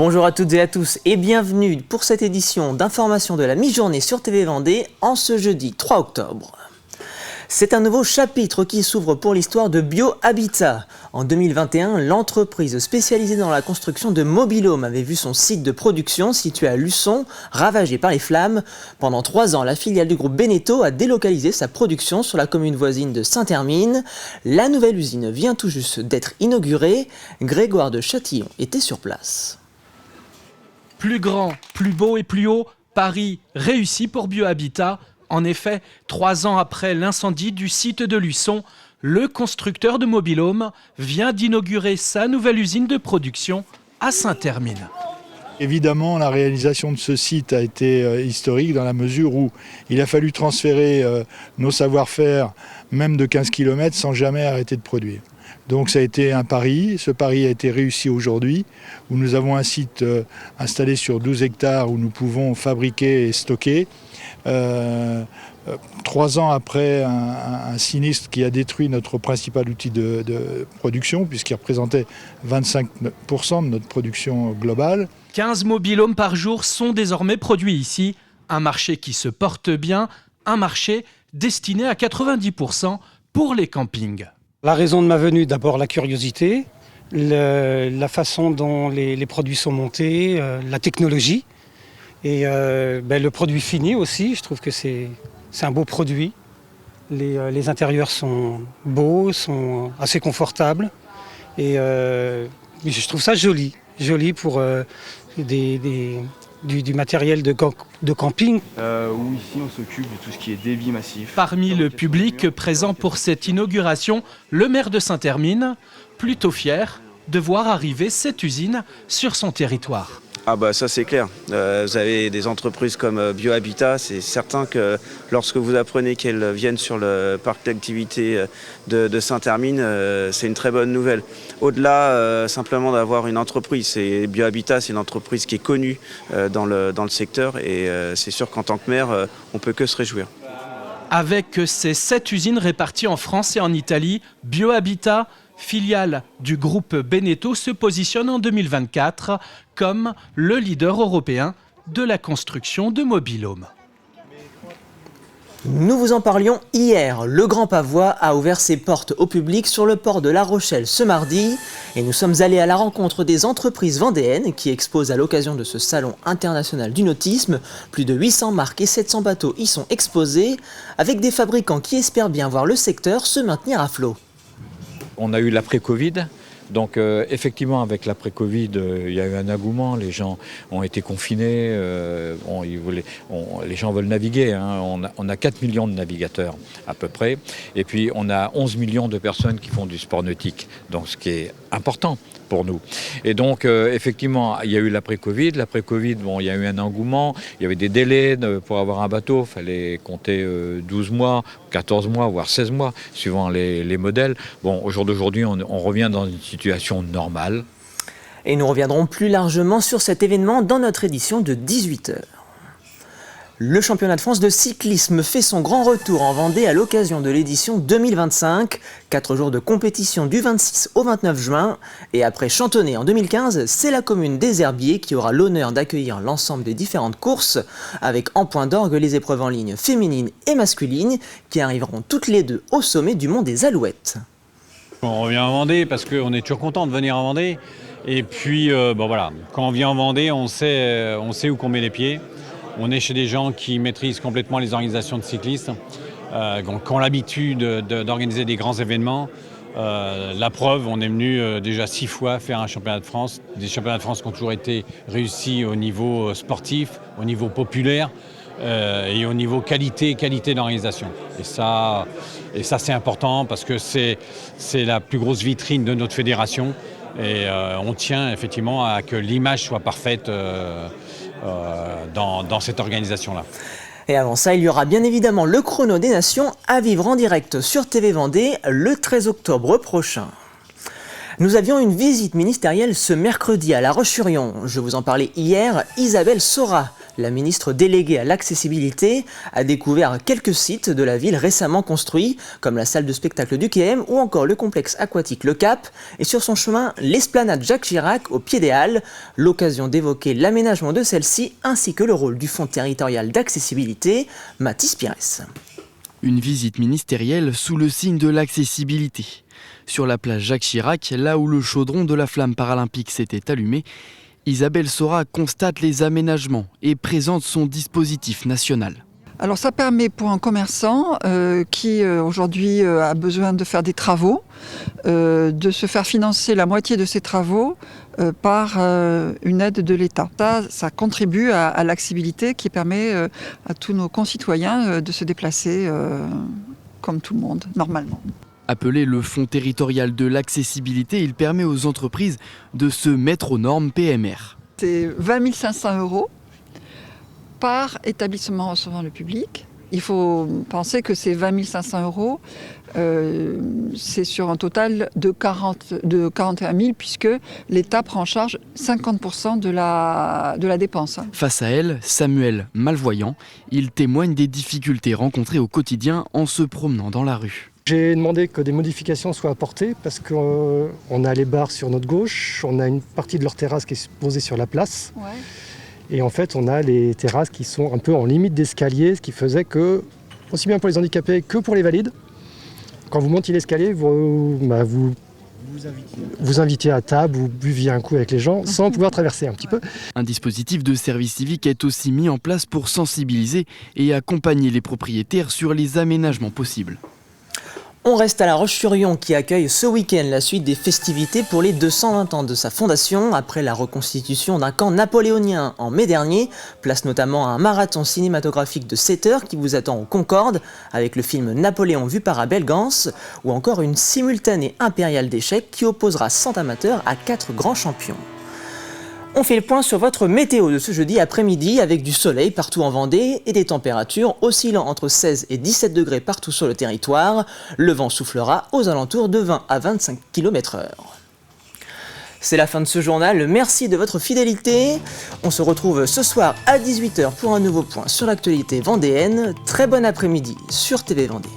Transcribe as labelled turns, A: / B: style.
A: Bonjour à toutes et à tous et bienvenue pour cette édition d'information de la mi-journée sur TV Vendée en ce jeudi 3 octobre. C'est un nouveau chapitre qui s'ouvre pour l'histoire de BioHabitat. En 2021, l'entreprise spécialisée dans la construction de mobil-homes avait vu son site de production situé à Luçon ravagé par les flammes. Pendant 3 ans, la filiale du groupe Beneteau a délocalisé sa production sur la commune voisine de Saint-Hermine. La nouvelle usine vient tout juste d'être inaugurée. Grégoire de Châtillon était sur place.
B: Plus grand, plus beau et plus haut, Paris réussi pour BioHabitat. En effet, 3 ans après l'incendie du site de Luçon, le constructeur de mobil-homes vient d'inaugurer sa nouvelle usine de production à Saint-Hermine.
C: Évidemment, la réalisation de ce site a été historique dans la mesure où il a fallu transférer nos savoir-faire, même de 15 km, sans jamais arrêter de produire. Donc ça a été un pari, ce pari a été réussi aujourd'hui, où nous avons un site installé sur 12 hectares où nous pouvons fabriquer et stocker. 3 ans après un sinistre qui a détruit notre principal outil de production, puisqu'il représentait 25% de notre production globale.
B: 15 mobil-homes par jour sont désormais produits ici. Un marché qui se porte bien, un marché destiné à 90% pour les campings.
D: La raison de ma venue, d'abord la curiosité, la façon dont les produits sont montés, la technologie et le produit fini aussi. Je trouve que c'est un beau produit. Les intérieurs sont beaux, sont assez confortables et je trouve ça joli pour du matériel de camping.
E: Où ici on s'occupe de tout ce qui est débit massif.
B: Parmi le public présent pour cette inauguration, le maire de Saint-Hermine, plutôt fier de voir arriver cette usine sur son territoire.
F: Ah bah ça c'est clair, vous avez des entreprises comme BioHabitat, c'est certain que lorsque vous apprenez qu'elles viennent sur le parc d'activité de Saint-Hermine, c'est une très bonne nouvelle. Au-delà simplement d'avoir une entreprise, BioHabitat c'est une entreprise qui est connue dans le secteur et c'est sûr qu'en tant que maire, on peut que se réjouir.
B: Avec ses 7 usines réparties en France et en Italie, BioHabitat, filiale du groupe Beneteau, se positionne en 2024 comme le leader européen de la construction de mobil-homes.
A: Nous vous en parlions hier. Le Grand Pavois a ouvert ses portes au public sur le port de La Rochelle ce mardi. Et nous sommes allés à la rencontre des entreprises vendéennes qui exposent à l'occasion de ce salon international du nautisme. Plus de 800 marques et 700 bateaux y sont exposés, avec des fabricants qui espèrent bien voir le secteur se maintenir à flot.
G: On a eu l'après-Covid, donc effectivement avec l'après-Covid, il y a eu un engouement, les gens ont été confinés, les gens veulent naviguer, hein. On a 4 millions de navigateurs à peu près, et puis on a 11 millions de personnes qui font du sport nautique, donc ce qui est important pour nous. Et donc effectivement, il y a eu l'après-Covid, il y a eu un engouement, il y avait des délais pour avoir un bateau, il fallait compter 12 mois, 14 mois, voire 16 mois, suivant les modèles. Bon, au jour d'aujourd'hui, on revient dans une situation normale.
A: Et nous reviendrons plus largement sur cet événement dans notre édition de 18h. Le championnat de France de cyclisme fait son grand retour en Vendée à l'occasion de l'édition 2025. 4 jours de compétition du 26 au 29 juin. Et après Chantonnay en 2015, c'est la commune des Herbiers qui aura l'honneur d'accueillir l'ensemble des différentes courses, avec en point d'orgue les épreuves en ligne féminines et masculines qui arriveront toutes les deux au sommet du mont des Alouettes.
H: On revient en Vendée parce qu'on est toujours content de venir en Vendée. Et puis, voilà, quand on vient en Vendée, on sait où qu'on met les pieds. On est chez des gens qui maîtrisent complètement les organisations de cyclistes, qui ont l'habitude d'organiser des grands événements. La preuve, on est venu déjà 6 fois faire un championnat de France. Des championnats de France qui ont toujours été réussis au niveau sportif, au niveau populaire et au niveau qualité d'organisation. Et ça c'est important parce que c'est la plus grosse vitrine de notre fédération. Et on tient effectivement à que l'image soit parfaite dans cette organisation-là.
A: Et avant ça, il y aura bien évidemment le chrono des nations à vivre en direct sur TV Vendée le 13 octobre prochain. Nous avions une visite ministérielle ce mercredi à La Roche-sur-Yon. Je vous en parlais hier. Isabelle Sora, la ministre déléguée à l'accessibilité, a découvert quelques sites de la ville récemment construits, comme la salle de spectacle du KM ou encore le complexe aquatique Le Cap, et sur son chemin, l'esplanade Jacques Chirac au pied des Halles, l'occasion d'évoquer l'aménagement de celle-ci ainsi que le rôle du Fonds territorial d'accessibilité, Mathis Pires.
I: Une visite ministérielle sous le signe de l'accessibilité. Sur la plage Jacques Chirac, là où le chaudron de la flamme paralympique s'était allumé, Isabelle Sora constate les aménagements et présente son dispositif national.
J: Alors ça permet pour un commerçant qui aujourd'hui a besoin de faire des travaux, de se faire financer la moitié de ses travaux par une aide de l'État. Ça contribue à l'accessibilité qui permet à tous nos concitoyens de se déplacer comme tout le monde, normalement.
I: Appelé le Fonds territorial de l'accessibilité, il permet aux entreprises de se mettre aux normes PMR.
J: C'est 20 500 € par établissement recevant le public. Il faut penser que ces 20 500 €, c'est sur un total de 41 000 puisque l'État prend en charge 50% de la dépense.
I: Face à elle, Samuel, malvoyant, il témoigne des difficultés rencontrées au quotidien en se promenant dans la rue.
K: J'ai demandé que des modifications soient apportées parce qu'on a les bars sur notre gauche, on a une partie de leur terrasse qui est posée sur la place. Ouais. Et en fait, on a les terrasses qui sont un peu en limite d'escalier, ce qui faisait que, aussi bien pour les handicapés que pour les valides, quand vous montiez l'escalier, vous invitiez à table, vous buviez un coup avec les gens sans pouvoir traverser un petit peu.
I: Un dispositif de service civique est aussi mis en place pour sensibiliser et accompagner les propriétaires sur les aménagements possibles.
A: On reste à La Roche-sur-Yon qui accueille ce week-end la suite des festivités pour les 220 ans de sa fondation après la reconstitution d'un camp napoléonien en mai dernier. Place notamment à un marathon cinématographique de 7 heures qui vous attend au Concorde avec le film Napoléon vu par Abel Gance ou encore une simultanée impériale d'échecs qui opposera 100 amateurs à 4 grands champions. On fait le point sur votre météo de ce jeudi après-midi avec du soleil partout en Vendée et des températures oscillant entre 16 et 17 degrés partout sur le territoire. Le vent soufflera aux alentours de 20 à 25 km/h. C'est la fin de ce journal, merci de votre fidélité. On se retrouve ce soir à 18 h pour un nouveau point sur l'actualité vendéenne. Très bon après-midi sur TV Vendée.